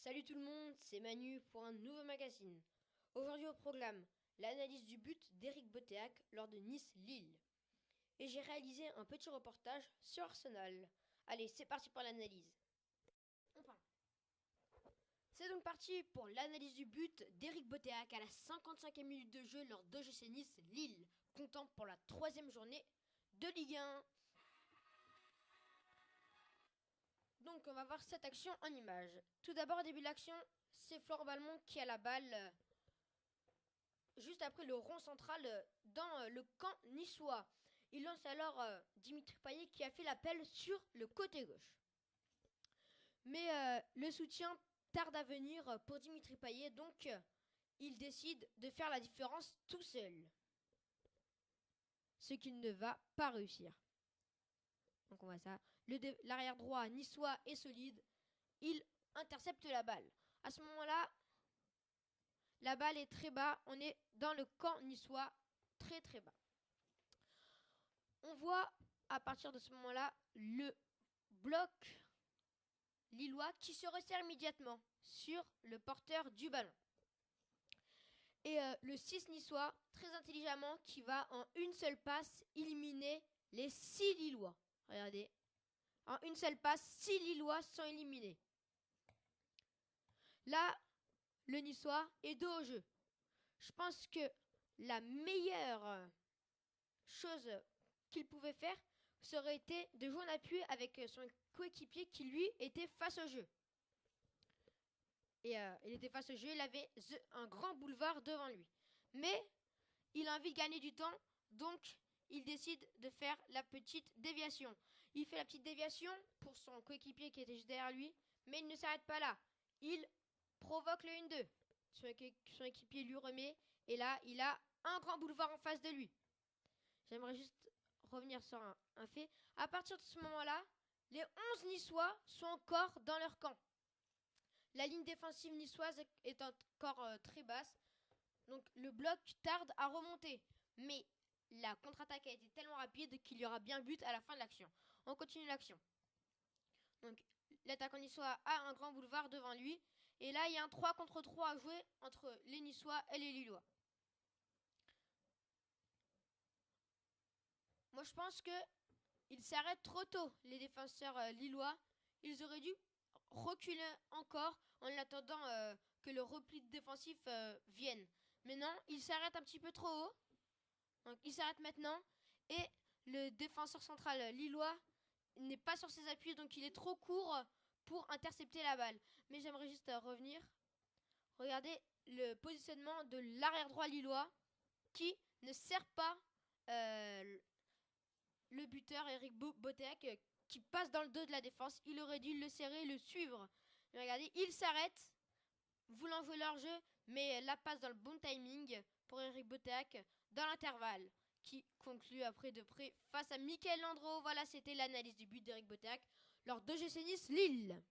Salut tout le monde, c'est Manu pour un nouveau magazine. Aujourd'hui au programme, l'analyse du but d'Éric Botéac lors de Nice-Lille. Et j'ai réalisé un petit reportage sur Arsenal. Allez, c'est parti pour l'analyse. C'est donc parti pour l'analyse du but d'Éric Botéac à la 55e minute de jeu lors d'OGC Nice-Lille, comptant pour la 3e journée de Ligue 1. Donc on va voir cette action en images. Tout d'abord au début de l'action, c'est Florent Balmont qui a la balle juste après le rond central dans le camp niçois. Il lance alors Dimitri Payet qui a fait l'appel sur le côté gauche. Mais le soutien tarde à venir pour Dimitri Payet, donc il décide de faire la différence tout seul. Ce qu'il ne va pas réussir. Donc on voit ça. L'arrière droit niçois est solide. Il intercepte la balle. À ce moment-là, la balle est très bas. On est dans le camp niçois, très très bas. On voit à partir de ce moment-là le bloc lillois qui se resserre immédiatement sur le porteur du ballon. Et le 6 niçois, très intelligemment, qui va en une seule passe éliminer les 6 lillois. Regardez. En une seule passe, 6 lillois sont éliminés. Là, le niçois est dos au jeu. Je pense que la meilleure chose qu'il pouvait faire, ça aurait été de jouer en appui avec son coéquipier qui, lui, était face au jeu. Et il était face au jeu, il avait un grand boulevard devant lui. Mais il a envie de gagner du temps, donc il décide de faire la petite déviation. Il fait la petite déviation pour son coéquipier qui était juste derrière lui, mais il ne s'arrête pas là. Il provoque le 1-2. Son équipier lui remet, et là, il a un grand boulevard en face de lui. J'aimerais juste revenir sur un fait. À partir de ce moment-là, les 11 niçois sont encore dans leur camp. La ligne défensive niçoise est encore très basse. Donc le bloc tarde à remonter. Mais la contre-attaque a été tellement rapide qu'il y aura bien but à la fin de l'action. On continue l'action. Donc l'attaquant niçois a un grand boulevard devant lui. Et là, il y a un 3 contre 3 à jouer entre les Niçois et les Lillois. Moi, je pense qu'ils s'arrêtent trop tôt, les défenseurs lillois. Ils auraient dû reculer encore en attendant que le repli défensif vienne. Mais non, ils s'arrêtent un petit peu trop haut. Donc, ils s'arrêtent maintenant. Et le défenseur central lillois n'est pas sur ses appuis, donc il est trop court pour intercepter la balle. Mais j'aimerais juste revenir. Regardez le positionnement de l'arrière droit lillois qui ne sert pas le buteur Éric Botéac qui passe dans le dos de la défense. Il aurait dû le serrer, le suivre. Mais regardez, il s'arrête, voulant jouer leur jeu, mais la passe dans le bon timing pour Éric Botéac dans l'intervalle, qui conclut après de près face à Michael Landreau. Voilà, c'était l'analyse du but d'Éric Botéac lors d'OGC Nice-Lille.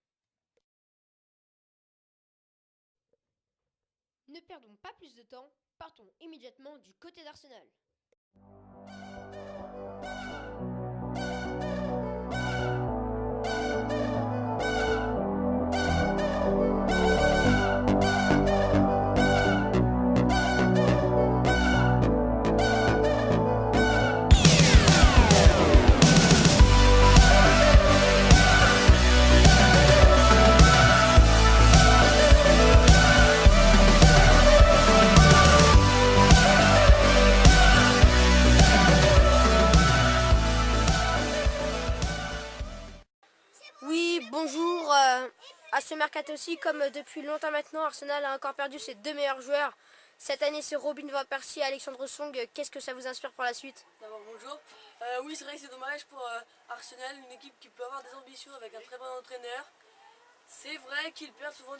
Ne perdons pas plus de temps, partons immédiatement du côté d'Arsenal. Oui, bonjour. À ce mercato aussi, comme depuis longtemps maintenant, Arsenal a encore perdu ses deux meilleurs joueurs. Cette année, c'est Robin van Persie et Alexandre Song. Qu'est-ce que ça vous inspire pour la suite? D'abord, bonjour. Oui, c'est vrai que c'est dommage pour Arsenal, une équipe qui peut avoir des ambitions avec un très bon entraîneur. C'est vrai qu'ils perdent souvent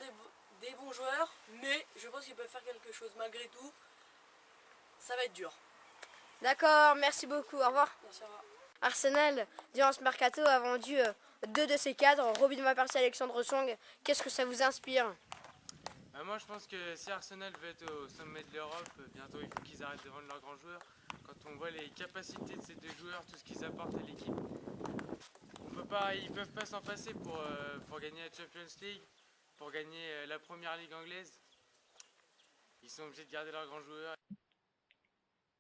des bons joueurs, mais je pense qu'ils peuvent faire quelque chose malgré tout. Ça va être dur. D'accord, merci beaucoup. Au revoir. Merci, au revoir. Arsenal, durant ce mercato, a vendu deux de ses cadres, Robin van Persie et Alexandre Song. Qu'est-ce que ça vous inspire? Moi je pense que si Arsenal veut être au sommet de l'Europe, bientôt il faut qu'ils arrêtent de vendre leurs grands joueurs. Quand on voit les capacités de ces deux joueurs, tout ce qu'ils apportent à l'équipe, ils ne peuvent pas s'en passer pour gagner la Champions League, pour gagner la première ligue anglaise. Ils sont obligés de garder leurs grands joueurs.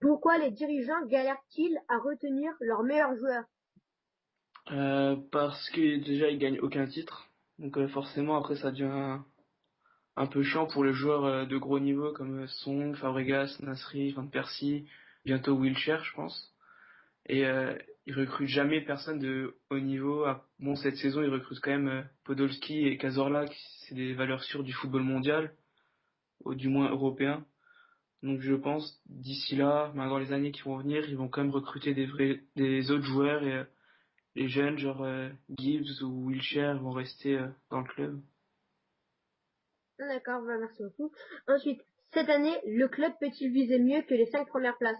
Pourquoi les dirigeants galèrent-ils à retenir leurs meilleurs joueurs? Parce que déjà ils gagnent aucun titre. Donc forcément après ça devient un peu chiant pour les joueurs de gros niveau comme Song, Fabregas, Nasri, Van Persie, bientôt Wilshere je pense. Et ils recrutent jamais personne de haut niveau. Ah, bon cette saison ils recrutent quand même Podolski et Cazorla, c'est des valeurs sûres du football mondial, ou du moins européen. Donc je pense d'ici là, ben, dans les années qui vont venir, ils vont quand même recruter des autres joueurs et les jeunes genre Gibbs ou Wilshere vont rester dans le club. D'accord, bah, merci beaucoup. Ensuite, cette année, le club peut-il viser mieux que les 5 premières places?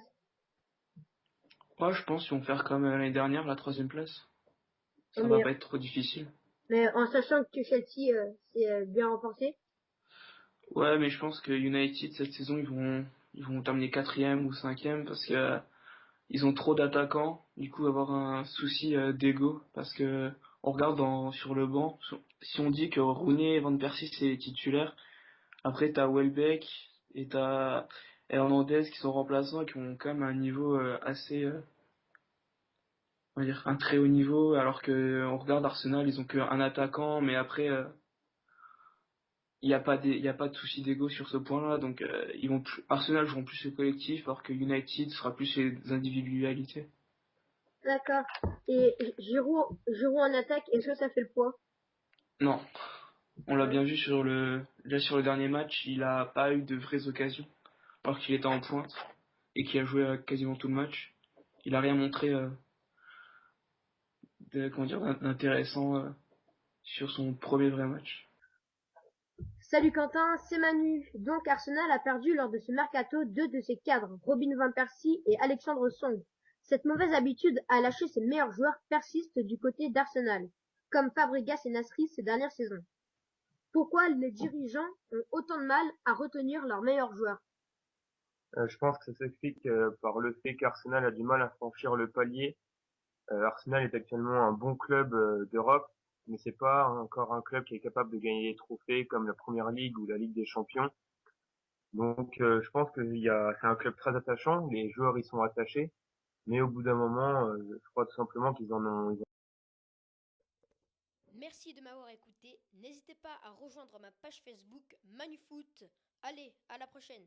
Ouais, je pense qu'ils vont faire comme l'année dernière, la 3e place. Ça va mais, pas être trop difficile. mais en sachant que Chelsea s'est bien renforcé. Ouais, mais je pense que United cette saison ils vont terminer 4e ou 5e parce que ils ont trop d'attaquants. Du coup, avoir un souci d'ego parce que on regarde sur le banc. Si on dit que Rooney et Van Persie c'est titulaire, après t'as Welbeck et t'as Hernandez qui sont remplaçants et qui ont quand même un niveau assez on va dire un très haut niveau, alors que on regarde Arsenal, ils ont qu'un attaquant, mais après il y a pas de souci d'ego sur ce point-là, donc Arsenal joueront plus le collectif, alors que United sera plus les individualités. D'accord. Et Giroud en attaque, est-ce que ça fait le poids? Non, on l'a Ouais. bien vu déjà sur le dernier match, il a pas eu de vraies occasions, alors qu'il était en pointe et qu'il a joué quasiment tout le match. Il a rien montré comment dire d'intéressant sur son premier vrai match. Salut Quentin, c'est Manu. Donc Arsenal a perdu lors de ce mercato deux de ses cadres, Robin van Persie et Alexandre Song. Cette mauvaise habitude à lâcher ses meilleurs joueurs persiste du côté d'Arsenal, comme Fabregas et Nasri ces dernières saisons. Pourquoi les dirigeants ont autant de mal à retenir leurs meilleurs joueurs? Je pense que ça s'explique par le fait qu'Arsenal a du mal à franchir le palier. Arsenal est actuellement un bon club d'Europe, mais c'est pas encore un club qui est capable de gagner des trophées comme la Première Ligue ou la Ligue des Champions. Donc je pense que c'est un club très attachant, les joueurs y sont attachés, mais au bout d'un moment, je crois tout simplement ils ont Merci de m'avoir écouté. N'hésitez pas à rejoindre ma page Facebook Manufoot. Allez, à la prochaine.